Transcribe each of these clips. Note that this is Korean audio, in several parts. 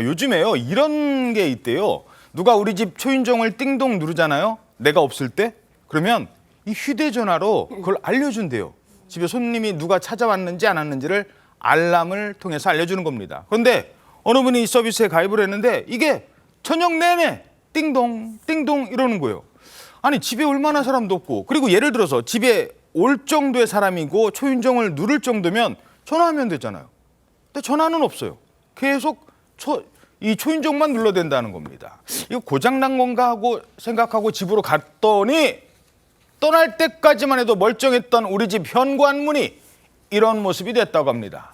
자, 요즘에요. 이런 게 있대요. 누가 우리 집 초인종을 띵동 누르잖아요. 내가 없을 때. 그러면 이 휴대전화로 그걸 알려준대요. 집에 손님이 누가 찾아왔는지 안 왔는지를 알람을 통해서 알려주는 겁니다. 그런데 어느 분이 이 서비스에 가입을 했는데 이게 저녁 내내 띵동 띵동 이러는 거예요. 아니 집에 얼마나 사람도 없고, 그리고 예를 들어서 집에 올 정도의 사람이고 초인종을 누를 정도면 전화하면 되잖아요. 근데 전화는 없어요. 계속 이 초인종만 눌러댄다는 겁니다. 이거 고장난 건가 하고 생각하고 집으로 갔더니 떠날 때까지만 해도 멀쩡했던 우리 집 현관문이 이런 모습이 됐다고 합니다.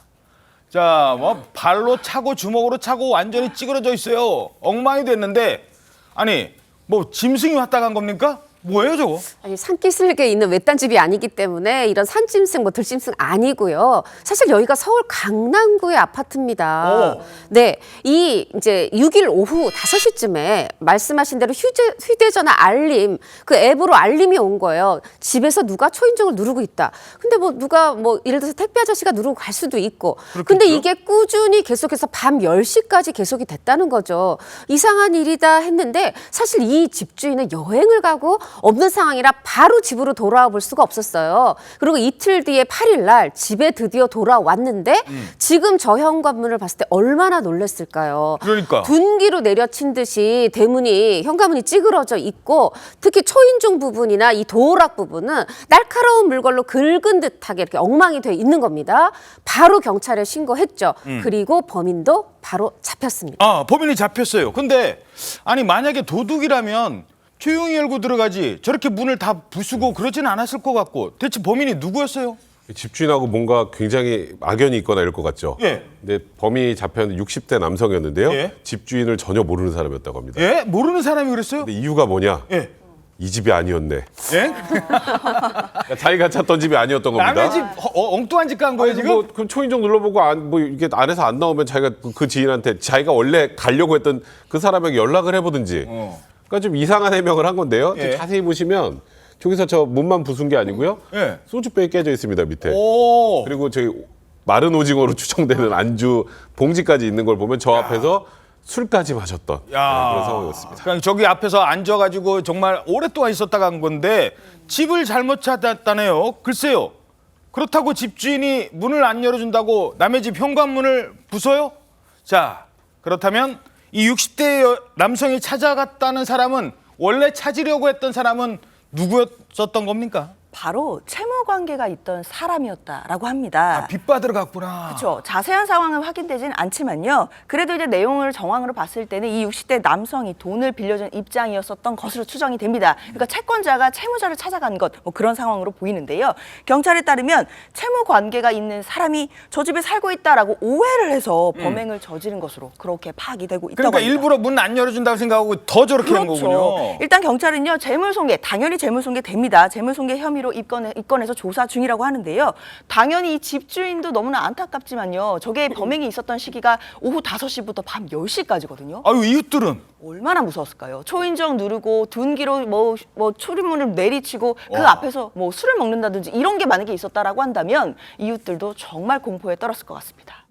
자, 뭐 발로 차고 주먹으로 차고 완전히 찌그러져 있어요. 엉망이 됐는데, 아니 뭐 짐승이 왔다 간 겁니까? 뭐예요 저거? 아니, 산기슭에 있는 외딴 집이 아니기 때문에 이런 산짐승, 뭐 들짐승 아니고요. 사실 여기가 서울 강남구의 아파트입니다. 네, 이 이제 6일 오후 5시쯤에 말씀하신 대로 휴대전화 알림, 그 앱으로 알림이 온 거예요. 집에서 누가 초인종을 누르고 있다. 근데 뭐 누가 뭐 예를 들어서 택배 아저씨가 누르고 갈 수도 있고. 그렇겠죠? 근데 이게 꾸준히 계속해서 밤 10시까지 계속이 됐다는 거죠. 이상한 일이다 했는데 사실 이 집주인은 여행을 가고 없는 상황이라 바로 집으로 돌아와 볼 수가 없었어요. 그리고 이틀 뒤에 8일 날 집에 드디어 돌아왔는데 지금 저 현관문을 봤을 때 얼마나 놀랐을까요? 그러니까. 둔기로 내려친 듯이 대문이, 현관문이 찌그러져 있고, 특히 초인종 부분이나 이 도어락 부분은 날카로운 물걸로 긁은 듯하게 이렇게 엉망이 돼 있는 겁니다. 바로 경찰에 신고했죠. 그리고 범인도 바로 잡혔습니다. 아, 범인이 잡혔어요. 근데 아니 만약에 도둑이라면 조용히 열고 들어가지 저렇게 문을 다 부수고 그러지는 않았을 것 같고, 대체 범인이 누구였어요? 집주인하고 뭔가 굉장히 악연이 있거나 이럴 것 같죠. 예. 근데 범인이 잡혔는데 60대 남성이었는데요. 예. 집주인을 전혀 모르는 사람이었다고 합니다. 예? 모르는 사람이 그랬어요? 근데 이유가 뭐냐? 예. 이 집이 아니었네. 예? 그러니까 자기가 찾던 집이 아니었던 겁니다. 남의 집 엉뚱한 집 간 거예요 지금? 뭐, 그럼 초인종 눌러보고 뭐 이게 안에서 안 나오면 자기가 그 지인한테 자기가 원래 가려고 했던 그 사람에게 연락을 해보든지. 그러니까 좀 이상한 해명을 한 건데요. 좀 예. 자세히 보시면 저기서 저 문만 부순 게 아니고요. 예. 소주병이 깨져 있습니다 밑에. 오. 그리고 저희 마른 오징어로 추정되는 안주 봉지까지 있는 걸 보면 저 앞에서 술까지 마셨던 그런 상황이었습니다. 그냥 저기 앞에서 앉아가지고 정말 오랫동안 있었다 간 건데 집을 잘못 찾았다네요. 글쎄요. 그렇다고 집주인이 문을 안 열어준다고 남의 집 현관문을 부숴요? 자, 그렇다면 이 60대 남성이 찾아갔다는 사람은, 원래 찾으려고 했던 사람은 누구였었던 겁니까? 바로 채무 관계가 있던 사람이었다라고 합니다. 아, 빚 받으러 갔구나. 그렇죠. 자세한 상황은 확인되지는 않지만요. 그래도 이제 내용을 정황으로 봤을 때는 이 60대 남성이 돈을 빌려준 입장이었었던 것으로 추정이 됩니다. 그러니까 채권자가 채무자를 찾아간 것, 뭐 그런 상황으로 보이는데요. 경찰에 따르면 채무 관계가 있는 사람이 저 집에 살고 있다라고 오해를 해서 범행을 저지른 것으로 그렇게 파악이 되고 있다고 그러니까 합니다. 일부러 문 안 열어준다고 생각하고 더 저렇게 한 거군요. 일단 경찰은요, 재물손괴, 당연히 재물손괴 됩니다. 재물손괴 혐의로 입건해서 조사 중이라고 하는데요. 당연히 이 집주인도 너무나 안타깝지만요. 저게 범행이 있었던 시기가 오후 5시부터 밤 10시까지거든요. 아유, 이웃들은? 얼마나 무서웠을까요? 초인종 누르고 둔기로 뭐 출입문을 내리치고 그 앞에서 뭐 술을 먹는다든지 이런 게 만약에 있었다라고 한다면 이웃들도 정말 공포에 떨었을 것 같습니다.